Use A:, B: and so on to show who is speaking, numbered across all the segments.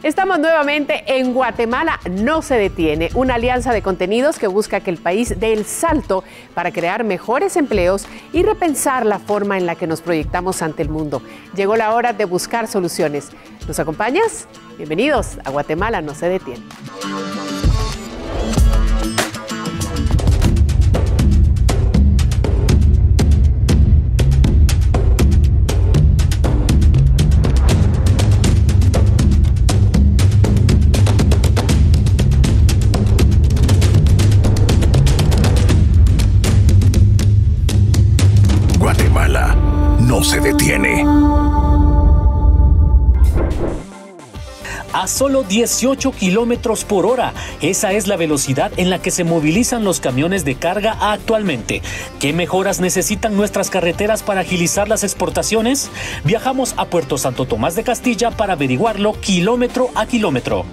A: Estamos nuevamente en Guatemala no se detiene, una alianza de contenidos que busca que el país dé el salto para crear mejores empleos y repensar la forma en la que nos proyectamos ante el mundo. Llegó la hora de buscar soluciones. ¿Nos acompañas? Bienvenidos a Guatemala no se detiene.
B: Guatemala no se detiene.
C: A solo 18 kilómetros por hora. Esa es la velocidad en la que se movilizan los camiones de carga actualmente. ¿Qué mejoras necesitan nuestras carreteras para agilizar las exportaciones? Viajamos a Puerto Santo Tomás de Castilla para averiguarlo kilómetro a kilómetro.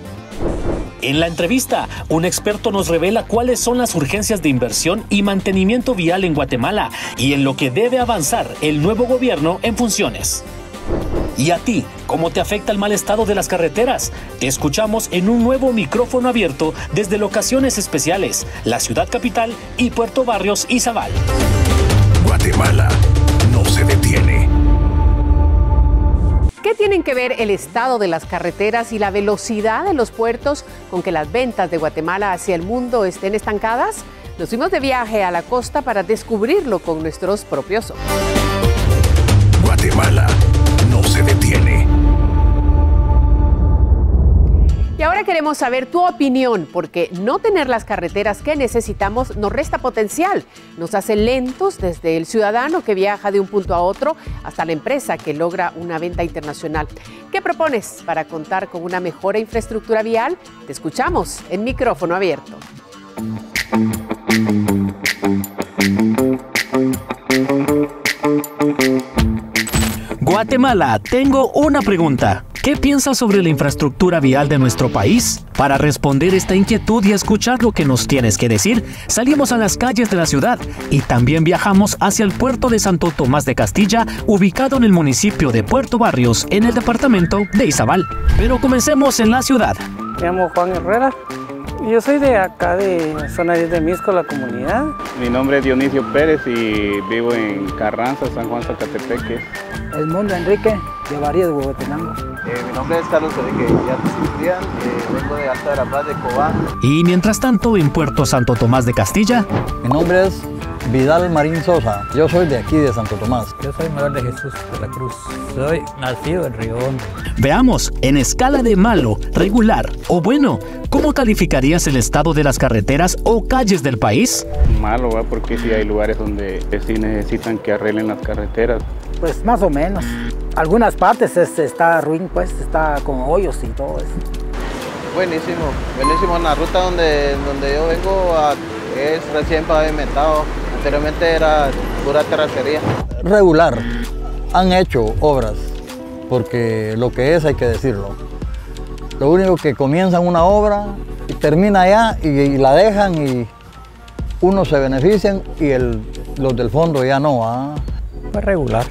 C: En la entrevista, un experto nos revela cuáles son las urgencias de inversión y mantenimiento vial en Guatemala y en lo que debe avanzar el nuevo gobierno en funciones. ¿Y a ti, cómo te afecta el mal estado de las carreteras? Te escuchamos en un nuevo micrófono abierto desde locaciones especiales, la ciudad capital y Puerto Barrios y Izabal.
B: Guatemala no se detiene.
A: ¿Qué tienen que ver el estado de las carreteras y la velocidad de los puertos con que las ventas de Guatemala hacia el mundo estén estancadas? Nos fuimos de viaje a la costa para descubrirlo con nuestros propios ojos.
B: Guatemala no se detiene.
A: Y ahora queremos saber tu opinión, porque no tener las carreteras que necesitamos nos resta potencial, nos hace lentos desde el ciudadano que viaja de un punto a otro hasta la empresa que logra una venta internacional. ¿Qué propones para contar con una mejor infraestructura vial? Te escuchamos en micrófono abierto.
C: Guatemala, tengo una pregunta. ¿Qué piensas sobre la infraestructura vial de nuestro país? Para responder esta inquietud y escuchar lo que nos tienes que decir, salimos a las calles de la ciudad y también viajamos hacia el puerto de Santo Tomás de Castilla, ubicado en el municipio de Puerto Barrios, en el departamento de Izabal. Pero comencemos en la ciudad.
D: Me llamo Juan Herrera. Yo soy de acá, de zona 10 de Misco, la comunidad.
E: Mi nombre es Dionisio Pérez y vivo en Carranza, San Juan, Zacatepeque.
F: Edmundo Enrique, de Varías, Huehuetenango.
G: Mi nombre es Carlos Enrique Cristian, vengo de Alta de la Paz de Cobán.
C: Y mientras tanto, en Puerto Santo Tomás de Castilla.
H: Mi nombre es Vidal Marín Sosa, yo soy de aquí de Santo Tomás.
I: Yo soy Manuel de Jesús de la Cruz, soy nacido en Río Hondo.
C: Veamos, en escala de malo, regular o bueno, ¿cómo calificarías el estado de las carreteras o calles del país?
E: Malo, ¿va? Porque sí hay lugares donde sí necesitan que arreglen las carreteras.
F: Pues más o menos. Algunas partes está ruin, pues está con hoyos y todo eso.
G: Buenísimo, buenísimo. En la ruta donde yo vengo es recién pavimentado. Anteriormente era pura terracería.
H: Regular. Han hecho obras, porque lo que es hay que decirlo. Lo único que comienzan una obra y termina allá y la dejan y unos se benefician y los del fondo ya no. ¿Ah?
I: Pues regular.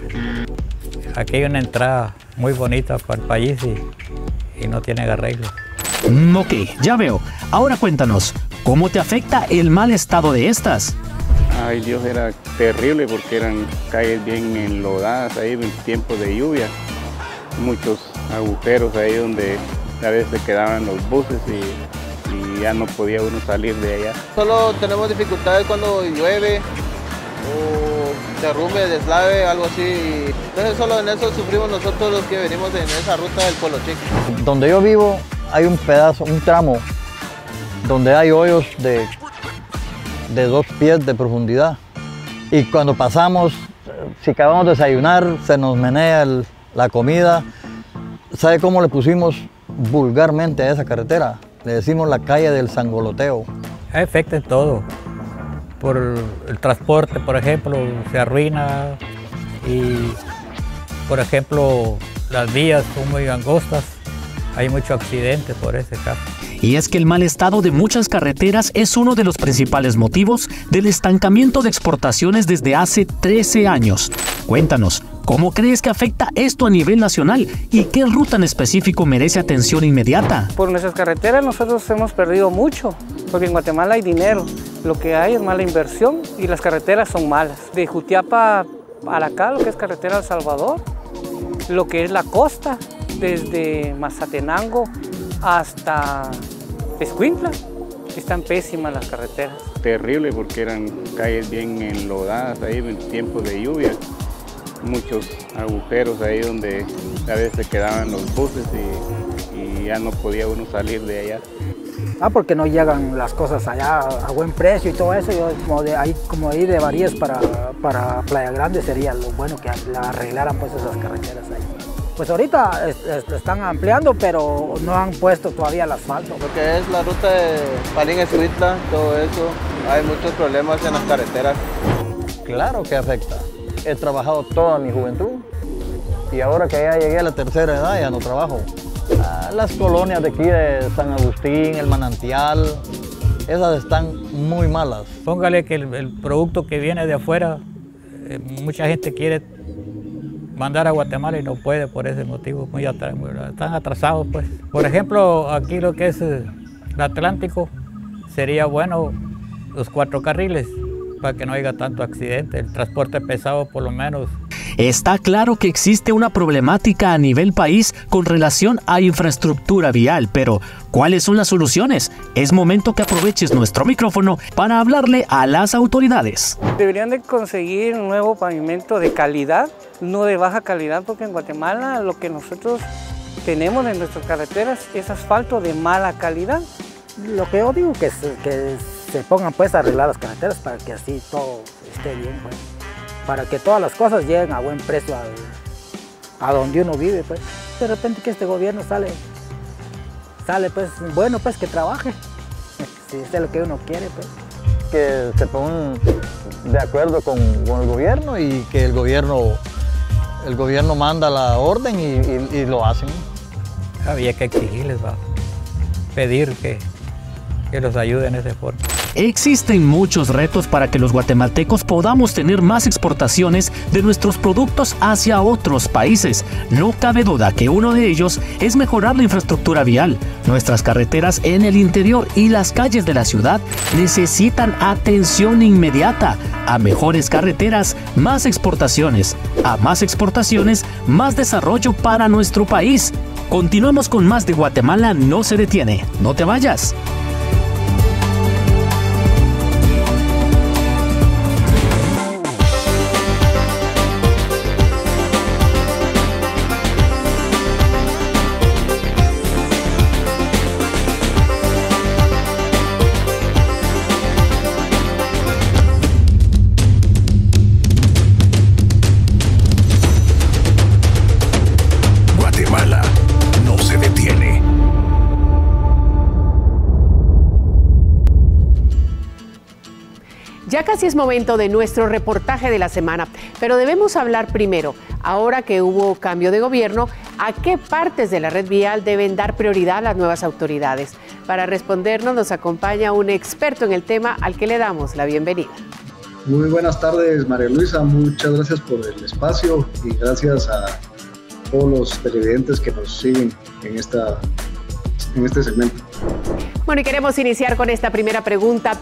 I: Aquí hay una entrada muy bonita para el país y no tiene arreglo.
C: Ok, ya veo. Ahora cuéntanos, ¿cómo te afecta el mal estado de estas?
E: Ay Dios, era terrible porque eran calles bien enlodadas ahí en tiempos de lluvia. Muchos agujeros ahí donde a veces se quedaban los buses y ya no podía uno salir de allá.
G: Solo tenemos dificultades cuando llueve o derrumbe, deslave, algo así. Entonces solo en eso sufrimos nosotros los que venimos en esa ruta del Pueblo Chico.
H: Donde yo vivo hay un pedazo, un tramo, donde hay hoyos de 2 pies de profundidad. Y cuando pasamos, si acabamos de desayunar, se nos menea la comida. ¿Sabe cómo le pusimos vulgarmente a esa carretera? Le decimos la calle del sangoloteo.
I: Afecta en todo. Por el transporte, por ejemplo, se arruina y, por ejemplo, las vías son muy angostas. Hay mucho accidente por ese caso.
C: Y es que el mal estado de muchas carreteras es uno de los principales motivos del estancamiento de exportaciones desde hace 13 años. Cuéntanos, ¿Cómo crees que afecta esto a nivel nacional y qué ruta en específico merece atención inmediata?
D: Por nuestras carreteras nosotros hemos perdido mucho, porque en Guatemala hay dinero, lo que hay es mala inversión y las carreteras son malas. De Jutiapa para acá, lo que es carretera El Salvador, lo que es la costa, desde Mazatenango hasta Escuintla, están pésimas las carreteras.
E: Terrible porque eran calles bien enlodadas ahí en tiempos de lluvia. Muchos agujeros ahí donde a veces quedaban los buses y ya no podía uno salir de allá.
F: Porque no llegan las cosas allá a buen precio y todo eso. Yo como ahí de Varías para Playa Grande sería lo bueno que la arreglaran pues esas carreteras ahí. Pues ahorita están ampliando, pero no han puesto todavía el asfalto.
G: Lo que es la ruta de Palín-Escuintla, todo eso, hay muchos problemas en las carreteras.
H: Claro que afecta. He trabajado toda mi juventud y ahora que ya llegué a la tercera edad ya no trabajo. Las colonias de aquí de San Agustín, el Manantial, esas están muy malas.
I: Póngale que el producto que viene de afuera, mucha gente quiere mandar a Guatemala y no puede por ese motivo, están atrasados pues. Por ejemplo, aquí lo que es el Atlántico, sería bueno los 4 carriles para que no haya tanto accidente, el transporte pesado por lo menos.
C: Está claro que existe una problemática a nivel país con relación a infraestructura vial, pero ¿cuáles son las soluciones? Es momento que aproveches nuestro micrófono para hablarle a las autoridades.
D: Deberían de conseguir un nuevo pavimento de calidad, no de baja calidad, porque en Guatemala lo que nosotros tenemos en nuestras carreteras es asfalto de mala calidad.
F: Lo que yo digo que se pongan pues a arreglar las carreteras para que así todo esté bien pues. Para que todas las cosas lleguen a buen precio a donde uno vive pues. De repente que este gobierno sale pues bueno pues que trabaje, si es lo que uno quiere pues.
H: Que se pongan de acuerdo con el gobierno y que el gobierno manda la orden y lo hacen.
I: Había que exigirles, pedir que los ayuden en ese forma.
C: Existen muchos retos para que los guatemaltecos podamos tener más exportaciones de nuestros productos hacia otros países. No cabe duda que uno de ellos es mejorar la infraestructura vial. Nuestras carreteras en el interior y las calles de la ciudad necesitan atención inmediata. A mejores carreteras, más exportaciones. A más exportaciones, más desarrollo para nuestro país. Continuamos con más de Guatemala no se detiene. No te vayas.
A: Ya casi es momento de nuestro reportaje de la semana, pero debemos hablar primero, ahora que hubo cambio de gobierno, ¿a qué partes de la red vial deben dar prioridad las nuevas autoridades? Para respondernos nos acompaña un experto en el tema al que le damos la bienvenida.
J: Muy buenas tardes, María Luisa, muchas gracias por el espacio y gracias a todos los televidentes que nos siguen en este segmento.
A: Bueno, y queremos iniciar con esta primera pregunta.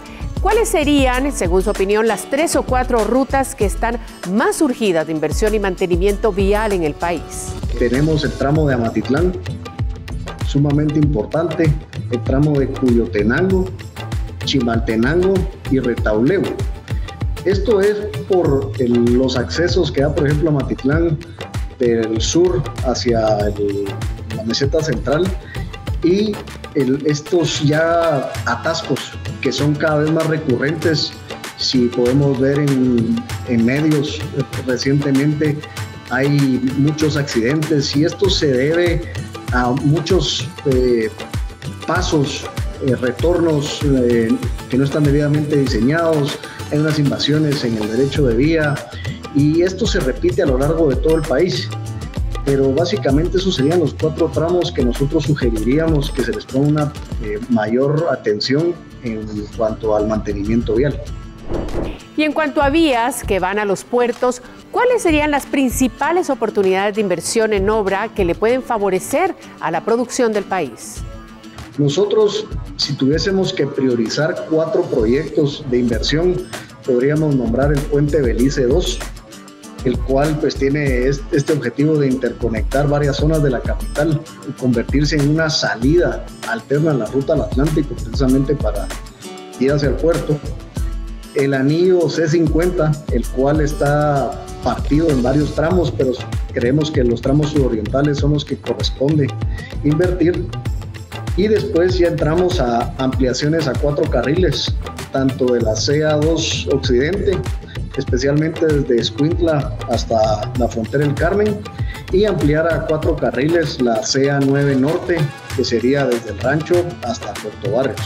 A: ¿Cuáles serían, según su opinión, las 3 o 4 rutas que están más urgidas de inversión y mantenimiento vial en el país?
J: Tenemos el tramo de Amatitlán, sumamente importante, el tramo de Cuyotenango, Chimaltenango y Retauleu. Esto es por los accesos que da, por ejemplo, Amatitlán del sur hacia la meseta central y estos ya atascos que son cada vez más recurrentes. Si podemos ver en medios recientemente hay muchos accidentes y esto se debe a muchos pasos, retornos que no están debidamente diseñados, hay unas invasiones en el derecho de vía y esto se repite a lo largo de todo el país. Pero básicamente esos serían los 4 tramos que nosotros sugeriríamos que se les ponga una mayor atención en cuanto al mantenimiento vial.
A: Y en cuanto a vías que van a los puertos, ¿cuáles serían las principales oportunidades de inversión en obra que le pueden favorecer a la producción del país?
J: Nosotros, si tuviésemos que priorizar 4 proyectos de inversión, podríamos nombrar el puente Belice 2, el cual pues tiene este objetivo de interconectar varias zonas de la capital y convertirse en una salida alterna a la ruta al Atlántico, precisamente para ir hacia el puerto. El anillo C50, el cual está partido en varios tramos, pero creemos que los tramos surorientales son los que corresponde invertir. Y después ya entramos a ampliaciones a 4 carriles, tanto de la CA2 Occidente, especialmente desde Escuintla hasta la frontera del Carmen, y ampliar a 4 carriles la CA9 Norte, que sería desde el Rancho hasta Puerto Barrios.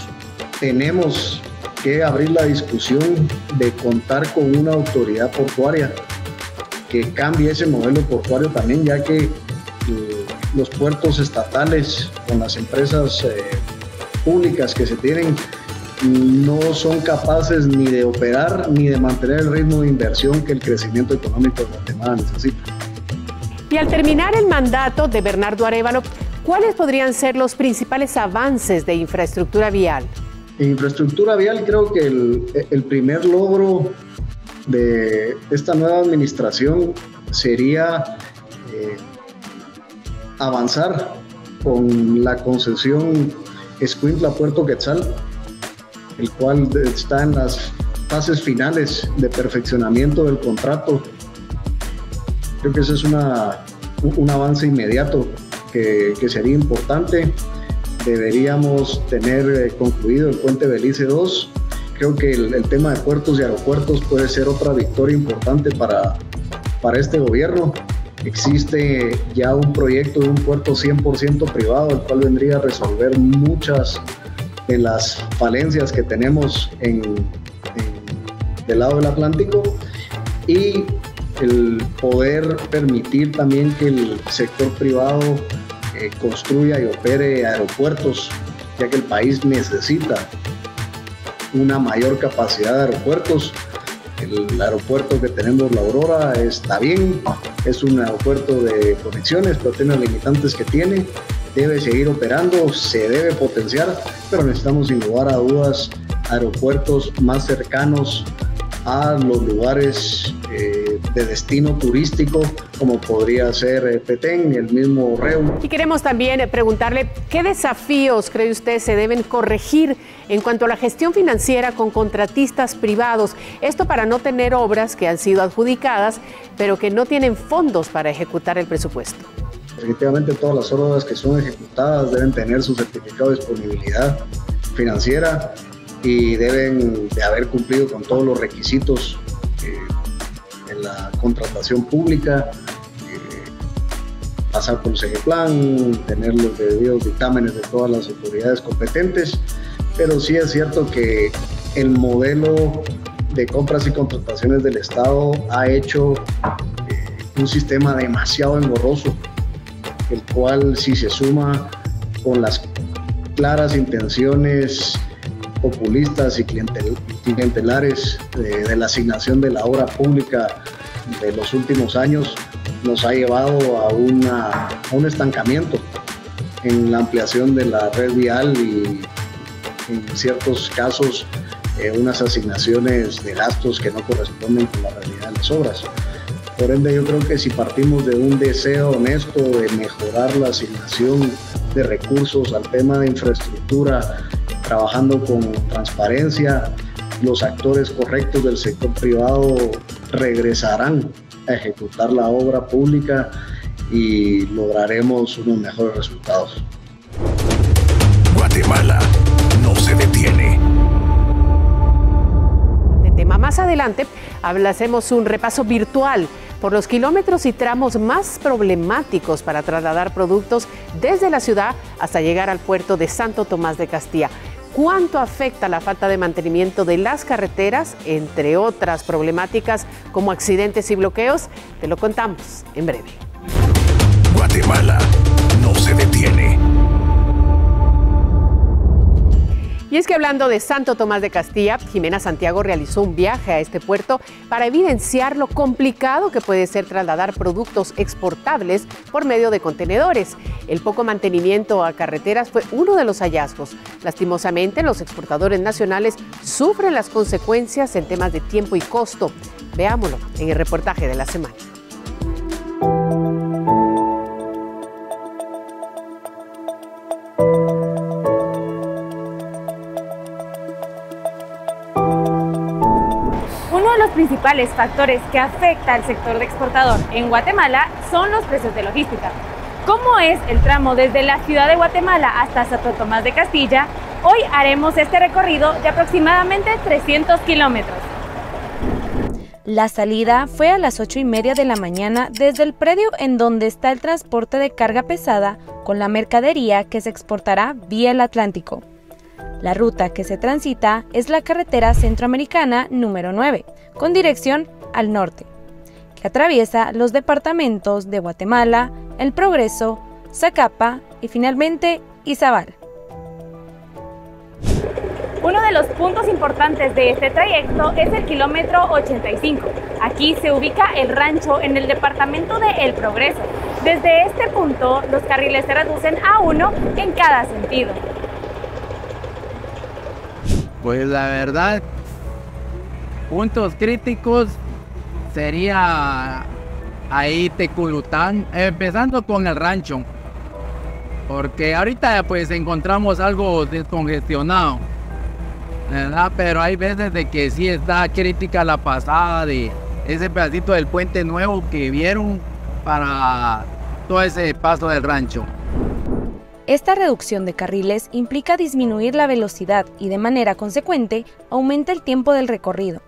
J: Tenemos que abrir la discusión de contar con una autoridad portuaria que cambie ese modelo portuario también, ya que los puertos estatales con las empresas públicas que se tienen no son capaces ni de operar ni de mantener el ritmo de inversión que el crecimiento económico de Guatemala necesita.
A: Y al terminar el mandato de Bernardo Arévalo, ¿cuáles podrían ser los principales avances de infraestructura vial?
J: En infraestructura vial creo que el primer logro de esta nueva administración sería avanzar con la concesión Escuintla-Puerto Quetzal, el cual está en las fases finales de perfeccionamiento del contrato. Creo que ese es un avance inmediato que sería importante. Deberíamos tener concluido el puente Belice 2. Creo que el tema de puertos y aeropuertos puede ser otra victoria importante para este gobierno. Existe ya un proyecto de un puerto 100% privado, el cual vendría a resolver muchas de las falencias que tenemos del lado del Atlántico, y el poder permitir también que el sector privado construya y opere aeropuertos, ya que el país necesita una mayor capacidad de aeropuertos. El aeropuerto que tenemos, La Aurora, está bien, es un aeropuerto de conexiones, pero tiene las limitantes que tiene, debe seguir operando, se debe potenciar, pero necesitamos sin lugar a dudas aeropuertos más cercanos a los lugares de destino turístico, como podría ser Petén y el mismo Reu.
A: Y queremos también preguntarle qué desafíos cree usted se deben corregir en cuanto a la gestión financiera con contratistas privados, esto para no tener obras que han sido adjudicadas, pero que no tienen fondos para ejecutar el presupuesto.
J: Definitivamente todas las obras que son ejecutadas deben tener su certificado de disponibilidad financiera y deben de haber cumplido con todos los requisitos en la contratación pública, pasar por el Segeplan, tener los debidos dictámenes de todas las autoridades competentes, pero sí es cierto que el modelo de compras y contrataciones del Estado ha hecho un sistema demasiado engorroso, el cual, si se suma con las claras intenciones populistas y clientelares de la asignación de la obra pública de los últimos años, nos ha llevado a un estancamiento en la ampliación de la red vial y en ciertos casos unas asignaciones de gastos que no corresponden con la realidad de las obras. Por ende, yo creo que si partimos de un deseo honesto de mejorar la asignación de recursos al tema de infraestructura, trabajando con transparencia, los actores correctos del sector privado regresarán a ejecutar la obra pública y lograremos unos mejores resultados.
B: Guatemala no se detiene.
A: De tema más adelante, hacemos un repaso virtual por los kilómetros y tramos más problemáticos para trasladar productos desde la ciudad hasta llegar al puerto de Santo Tomás de Castilla. ¿Cuánto afecta la falta de mantenimiento de las carreteras, entre otras problemáticas como accidentes y bloqueos? Te lo contamos en breve.
B: Guatemala no se detiene.
A: Y es que hablando de Santo Tomás de Castilla, Jimena Santiago realizó un viaje a este puerto para evidenciar lo complicado que puede ser trasladar productos exportables por medio de contenedores. El poco mantenimiento a carreteras fue uno de los hallazgos. Lastimosamente, los exportadores nacionales sufren las consecuencias en temas de tiempo y costo. Veámoslo en el reportaje de la semana.
K: Los principales factores que afectan al sector de exportador en Guatemala son los precios de logística. ¿Cómo es el tramo desde la ciudad de Guatemala hasta Santo Tomás de Castilla? Hoy haremos este recorrido de aproximadamente 300 kilómetros. La salida fue a las 8:30 de la mañana desde el predio en donde está el transporte de carga pesada con la mercadería que se exportará vía el Atlántico. La ruta que se transita es la carretera centroamericana número 9, con dirección al norte, que atraviesa los departamentos de Guatemala, El Progreso, Zacapa y finalmente Izabal. Uno de los puntos importantes de este trayecto es el kilómetro 85. Aquí se ubica el rancho en el departamento de El Progreso. Desde este punto, los carriles se reducen a uno en cada sentido.
L: Pues la verdad, puntos críticos sería ahí Teculután, empezando con el rancho, porque ahorita pues encontramos algo descongestionado, ¿verdad? Pero hay veces de que sí está crítica la pasada de ese pedacito del puente nuevo que vieron para todo ese paso del rancho.
K: Esta reducción de carriles implica disminuir la velocidad y de manera consecuente aumenta el tiempo del recorrido.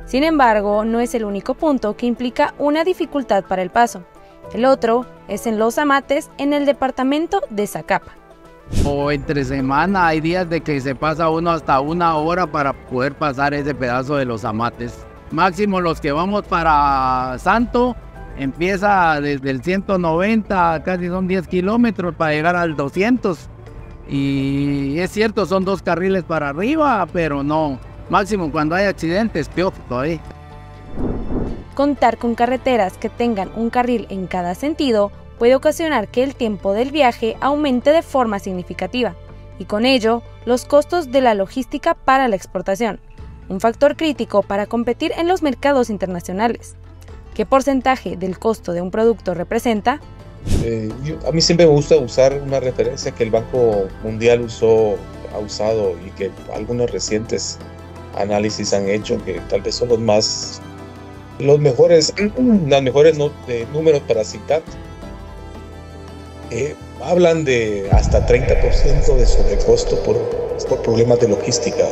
K: Sin embargo, no es el único punto que implica una dificultad para el paso. El otro es en Los Amates, en el departamento de Zacapa.
L: O entre semana hay días de que se pasa uno hasta 1 hora para poder pasar ese pedazo de Los Amates. Máximo los que vamos para Santo, empieza desde el 190, casi son 10 kilómetros para llegar al 200. Y es cierto, son 2 carriles para arriba, pero no. Máximo cuando hay accidentes, peor todavía.
K: Contar con carreteras que tengan un carril en cada sentido puede ocasionar que el tiempo del viaje aumente de forma significativa y con ello los costos de la logística para la exportación, un factor crítico para competir en los mercados internacionales. ¿Qué porcentaje del costo de un producto representa?
M: A mí siempre me gusta usar una referencia que el Banco Mundial ha usado y que algunos recientes análisis han hecho, que tal vez son los mejores números para citar. Hablan de hasta 30% de sobrecosto por problemas de logística.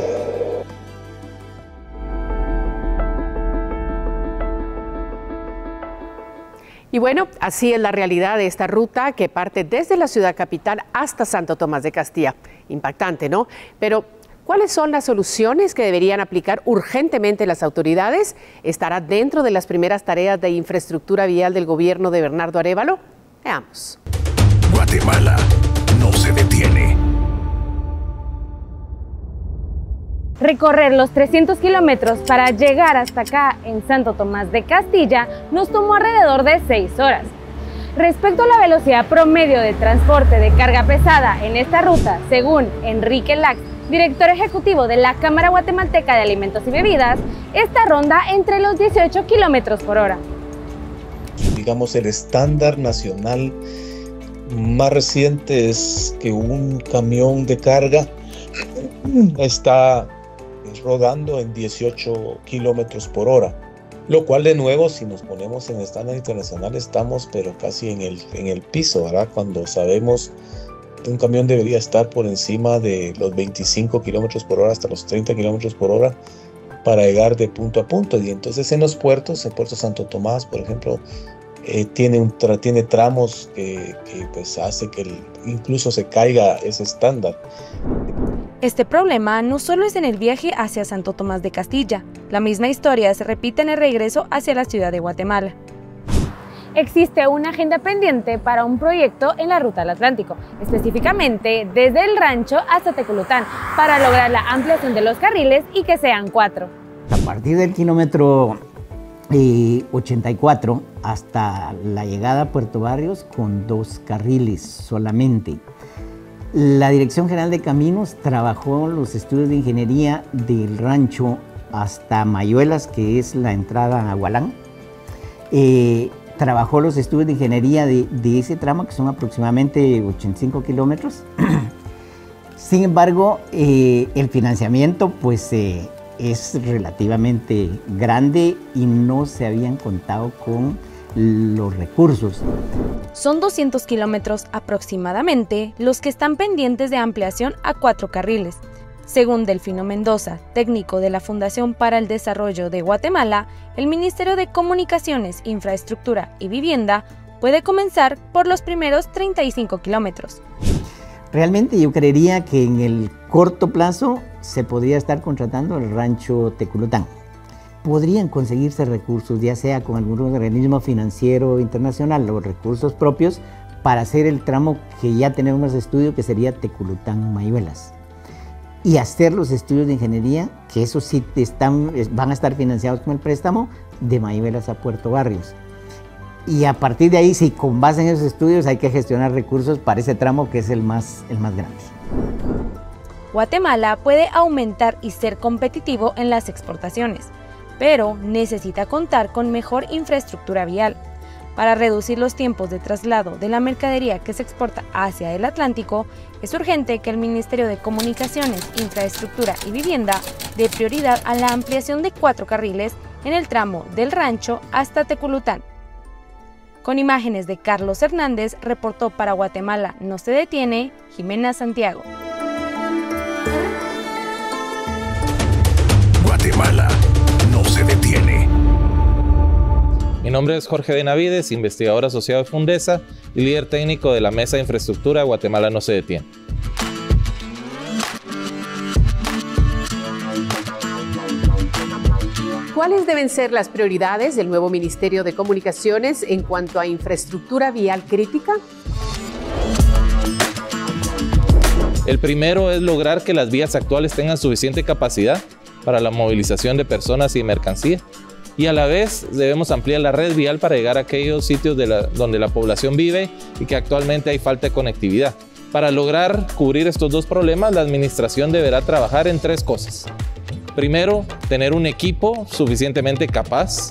A: Y bueno, así es la realidad de esta ruta que parte desde la ciudad capital hasta Santo Tomás de Castilla. Impactante, ¿no? Pero, ¿cuáles son las soluciones que deberían aplicar urgentemente las autoridades? ¿Estará dentro de las primeras tareas de infraestructura vial del gobierno de Bernardo Arévalo? Veamos.
B: Guatemala no se detiene.
K: Recorrer los 300 kilómetros para llegar hasta acá en Santo Tomás de Castilla nos tomó alrededor de 6 horas. Respecto a la velocidad promedio de transporte de carga pesada en esta ruta, según Enrique Lax, director ejecutivo de la Cámara Guatemalteca de Alimentos y Bebidas, esta ronda entre los 18 kilómetros por hora.
M: Digamos, el estándar nacional más reciente es que un camión de carga está rodando en 18 kilómetros por hora, lo cual de nuevo, si nos ponemos en estándar internacional, estamos pero casi en el piso, ¿verdad? Cuando sabemos que un camión debería estar por encima de los 25 kilómetros por hora hasta los 30 kilómetros por hora para llegar de punto a punto. Y entonces en los puertos, el puerto Santo Tomás, por ejemplo, tiene tramos que pues hace que incluso se caiga ese estándar.
K: Este problema no solo es en el viaje hacia Santo Tomás de Castilla, la misma historia se repite en el regreso hacia la ciudad de Guatemala. existe una agenda pendiente para un proyecto en la Ruta del Atlántico, específicamente desde el rancho hasta Teculután, para lograr la ampliación de los carriles y que sean 4.
N: A partir del kilómetro 84 hasta la llegada a Puerto Barrios con 2 carriles solamente. La Dirección General de Caminos trabajó los estudios de ingeniería del rancho hasta Mayuelas, que es la entrada a Agualán. Trabajó los estudios de ingeniería de ese tramo, que son aproximadamente 85 kilómetros. Sin embargo, el financiamiento pues, es relativamente grande y no se habían contado con los recursos.
K: Son 200 kilómetros aproximadamente los que están pendientes de ampliación a 4 carriles. Según Delfino Mendoza, técnico de la Fundación para el Desarrollo de Guatemala, el Ministerio de Comunicaciones, Infraestructura y Vivienda puede comenzar por los primeros 35 kilómetros.
N: Realmente yo creería que en el corto plazo se podría estar contratando el rancho Teculután. Podrían conseguirse recursos, ya sea con algún organismo financiero internacional o recursos propios, para hacer el tramo que ya tenemos estudio, que sería Teculután-Mayuelas. Y hacer los estudios de ingeniería, que esos sí van a estar financiados con el préstamo, de Mayuelas a Puerto Barrios. Y a partir de ahí, si con base en esos estudios hay que gestionar recursos para ese tramo que es el más grande.
K: Guatemala puede aumentar y ser competitivo en las exportaciones, pero necesita contar con mejor infraestructura vial. Para reducir los tiempos de traslado de la mercadería que se exporta hacia el Atlántico, es urgente que el Ministerio de Comunicaciones, Infraestructura y Vivienda dé prioridad a la ampliación de 4 carriles en el tramo del rancho hasta Teculután. Con imágenes de Carlos Hernández, reportó para Guatemala No se detiene, Jimena Santiago.
B: Guatemala no se detiene.
O: Mi nombre es Jorge Benavides, investigador asociado de Fundesa y líder técnico de la Mesa de Infraestructura Guatemala No se detiene.
A: ¿Cuáles deben ser las prioridades del nuevo Ministerio de Comunicaciones en cuanto a infraestructura vial crítica?
O: El primero es lograr que las vías actuales tengan suficiente capacidad para la movilización de personas y mercancía. Y a la vez debemos ampliar la red vial para llegar a aquellos sitios donde la población vive y que actualmente hay falta de conectividad. Para lograr cubrir estos 2 problemas, la administración deberá trabajar en 3 cosas. Primero, tener un equipo suficientemente capaz,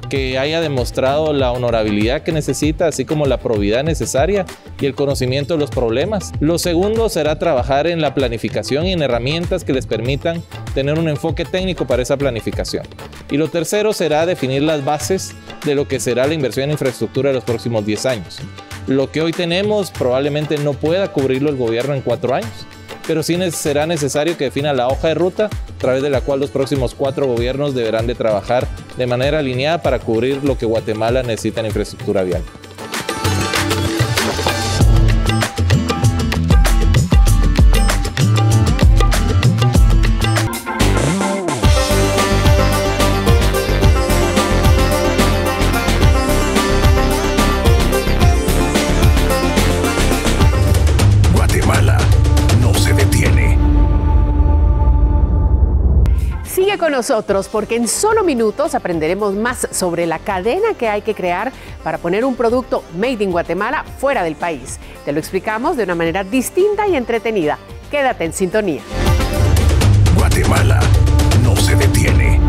O: que haya demostrado la honorabilidad que necesita, así como la probidad necesaria y el conocimiento de los problemas. Lo segundo será trabajar en la planificación y en herramientas que les permitan tener un enfoque técnico para esa planificación. Y lo tercero será definir las bases de lo que será la inversión en infraestructura de los próximos 10 años. Lo que hoy tenemos probablemente no pueda cubrirlo el gobierno en 4 años, pero sí será necesario que defina la hoja de ruta a través de la cual los próximos 4 gobiernos deberán de trabajar de manera alineada para cubrir lo que Guatemala necesita en infraestructura vial.
A: Con nosotros porque en solo minutos aprenderemos más sobre la cadena que hay que crear para poner un producto made in Guatemala fuera del país. Te lo explicamos de una manera distinta y entretenida. Quédate en sintonía.
B: Guatemala no se detiene.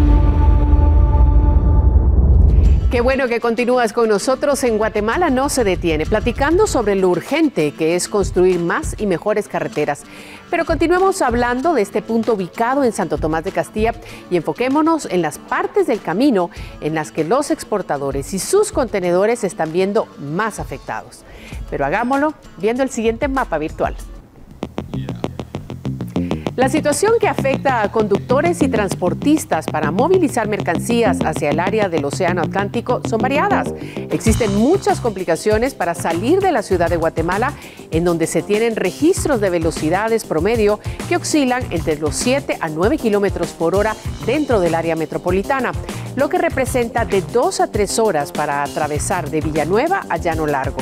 A: Qué bueno que continúas con nosotros en Guatemala No se detiene, platicando sobre lo urgente que es construir más y mejores carreteras. Pero continuemos hablando de este punto ubicado en Santo Tomás de Castilla y enfoquémonos en las partes del camino en las que los exportadores y sus contenedores se están viendo más afectados. Pero hagámoslo viendo el siguiente mapa virtual. La situación que afecta a conductores y transportistas para movilizar mercancías hacia el área del Océano Atlántico son variadas. Existen muchas complicaciones para salir de la ciudad de Guatemala, en donde se tienen registros de velocidades promedio que oscilan entre los 7 a 9 kilómetros por hora dentro del área metropolitana. lo que representa de 2 a 3 horas para atravesar de Villanueva a Llano Largo.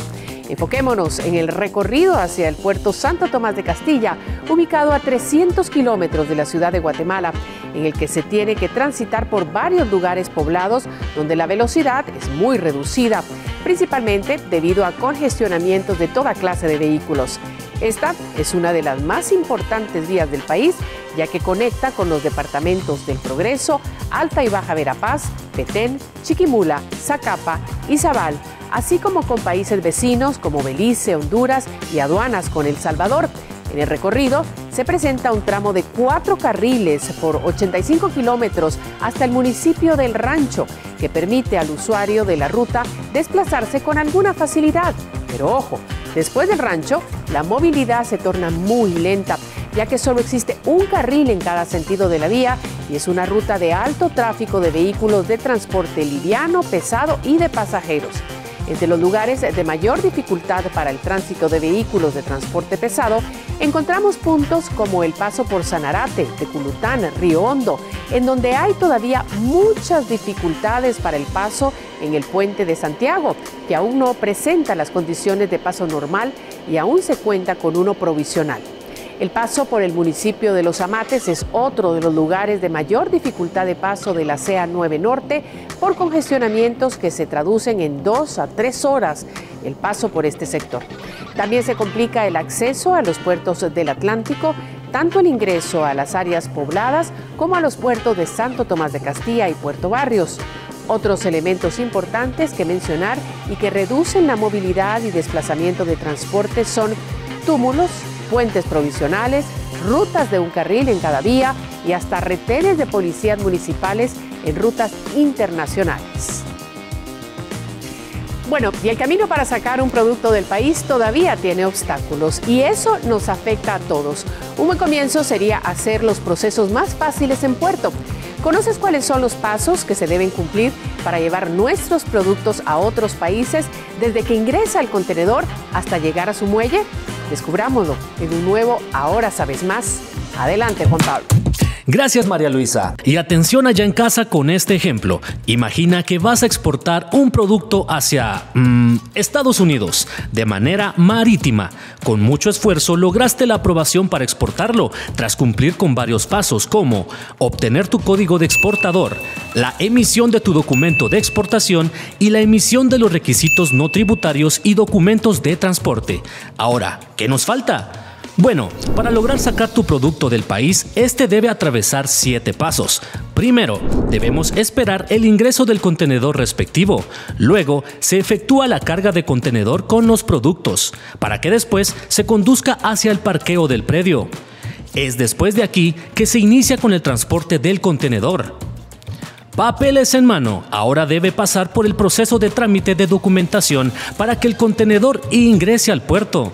A: Enfoquémonos en el recorrido hacia el puerto Santo Tomás de Castilla, ubicado a 300 kilómetros de la ciudad de Guatemala, en el que se tiene que transitar por varios lugares poblados donde la velocidad es muy reducida, principalmente debido a congestionamientos de toda clase de vehículos. Esta es una de las más importantes vías del país, ya que conecta con los departamentos del Progreso, Alta y Baja Verapaz, Petén, Chiquimula, Zacapa, Izabal, así como con países vecinos como Belice, Honduras y aduanas con El Salvador. En el recorrido se presenta un tramo de 4 carriles por 85 kilómetros hasta el municipio del Rancho, que permite al usuario de la ruta desplazarse con alguna facilidad. Pero ojo, después del Rancho, la movilidad se torna muy lenta, ya que solo existe un carril en cada sentido de la vía y es una ruta de alto tráfico de vehículos de transporte liviano, pesado y de pasajeros. Entre los lugares de mayor dificultad para el tránsito de vehículos de transporte pesado, encontramos puntos como el paso por Sanarate, Teculután, Río Hondo, en donde hay todavía muchas dificultades para el paso en el puente de Santiago, que aún no presenta las condiciones de paso normal y aún se cuenta con uno provisional. El paso por el municipio de Los Amates es otro de los lugares de mayor dificultad de paso de la CEA 9 Norte por congestionamientos que se traducen en 2 a 3 horas el paso por este sector. También se complica el acceso a los puertos del Atlántico, tanto el ingreso a las áreas pobladas como a los puertos de Santo Tomás de Castilla y Puerto Barrios. Otros elementos importantes que mencionar y que reducen la movilidad y desplazamiento de transporte son túmulos, puentes provisionales, rutas de un carril en cada vía y hasta retenes de policías municipales en rutas internacionales. Bueno, y el camino para sacar un producto del país todavía tiene obstáculos y eso nos afecta a todos. Un buen comienzo sería hacer los procesos más fáciles en puerto. ¿Conoces cuáles son los pasos que se deben cumplir para llevar nuestros productos a otros países desde que ingresa el contenedor hasta llegar a su muelle? Descubrámoslo en un nuevo Ahora Sabes Más. Adelante, Juan Pablo.
C: Gracias, María Luisa. Y atención allá en casa con este ejemplo. Imagina que vas a exportar un producto hacia Estados Unidos de manera marítima. Con mucho esfuerzo lograste la aprobación para exportarlo tras cumplir con varios pasos como obtener tu código de exportador, la emisión de tu documento de exportación y la emisión de los requisitos no tributarios y documentos de transporte. Ahora, ¿qué nos falta? Bueno, para lograr sacar tu producto del país, este debe atravesar 7 pasos. Primero, debemos esperar el ingreso del contenedor respectivo. Luego, se efectúa la carga de contenedor con los productos, para que después se conduzca hacia el parqueo del predio. Es después de aquí que se inicia con el transporte del contenedor. Papeles en mano, ahora debe pasar por el proceso de trámite de documentación para que el contenedor ingrese al puerto.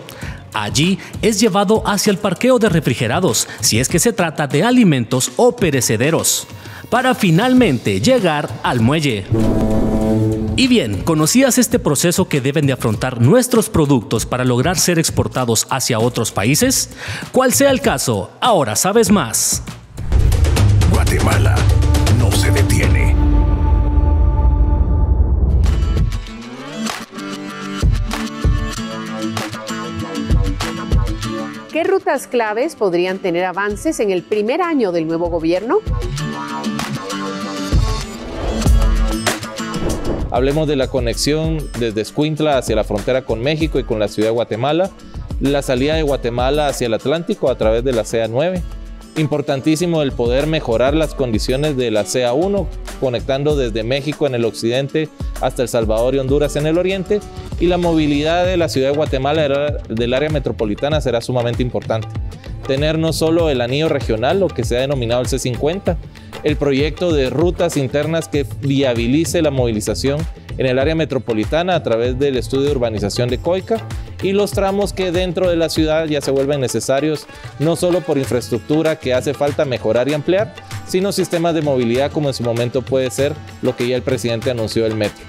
C: Allí es llevado hacia el parqueo de refrigerados, si es que se trata de alimentos o perecederos, para finalmente llegar al muelle. Y bien, ¿conocías este proceso que deben de afrontar nuestros productos para lograr ser exportados hacia otros países? Cual sea el caso, ahora sabes más.
B: Guatemala no se detiene.
A: ¿Qué rutas claves podrían tener avances en el primer año del nuevo gobierno?
O: Hablemos de la conexión desde Escuintla hacia la frontera con México y con la ciudad de Guatemala, la salida de Guatemala hacia el Atlántico a través de la CEA 9. Importantísimo el poder mejorar las condiciones de la CEA 1, conectando desde México en el occidente hasta El Salvador y Honduras en el oriente, y la movilidad de la ciudad de Guatemala del área metropolitana será sumamente importante. Tener no solo el anillo regional, lo que se ha denominado el C50, el proyecto de rutas internas que viabilice la movilización en el área metropolitana a través del estudio de urbanización de COICA, y los tramos que dentro de la ciudad ya se vuelven necesarios no solo por infraestructura que hace falta mejorar y ampliar, sino sistemas de movilidad como en su momento puede ser lo que ya el presidente anunció del metro.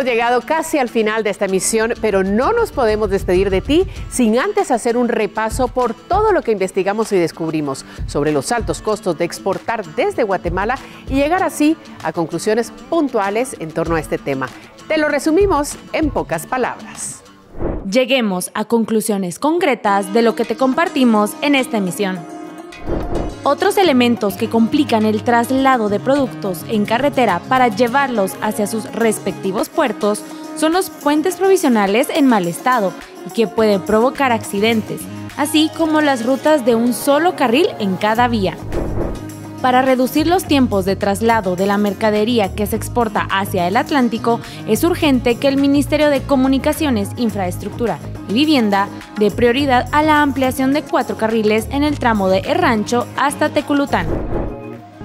A: Hemos llegado casi al final de esta emisión, pero no nos podemos despedir de ti sin antes hacer un repaso por todo lo que investigamos y descubrimos sobre los altos costos de exportar desde Guatemala y llegar así a conclusiones puntuales en torno a este tema. Te lo resumimos en pocas palabras.
K: Lleguemos a conclusiones concretas de lo que te compartimos en esta emisión. Otros elementos que complican el traslado de productos en carretera para llevarlos hacia sus respectivos puertos son los puentes provisionales en mal estado y que pueden provocar accidentes, así como las rutas de un solo carril en cada vía. Para reducir los tiempos de traslado de la mercadería que se exporta hacia el Atlántico, es urgente que el Ministerio de Comunicaciones, Infraestructura y Vivienda dé prioridad a la ampliación de 4 carriles en el tramo de El Rancho hasta Teculután.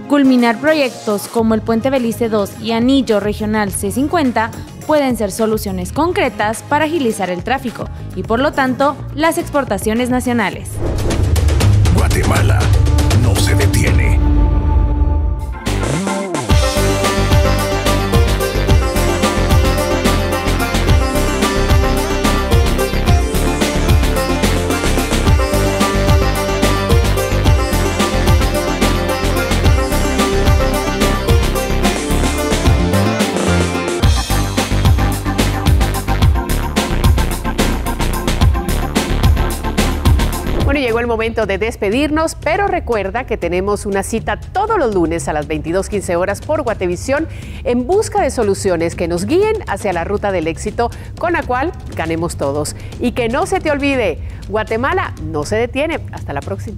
K: Culminar proyectos como el Puente Belice 2 y Anillo Regional C50 pueden ser soluciones concretas para agilizar el tráfico y, por lo tanto, las exportaciones nacionales.
B: Guatemala no se detiene.
A: Llegó el momento de despedirnos, pero recuerda que tenemos una cita todos los lunes a las 22:15 horas por Guatevisión en busca de soluciones que nos guíen hacia la ruta del éxito con la cual ganemos todos. Y que no se te olvide, Guatemala no se detiene. Hasta la próxima.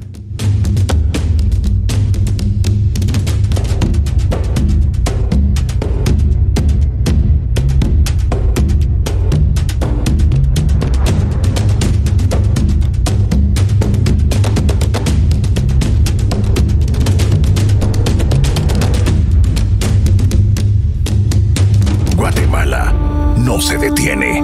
B: No se detiene.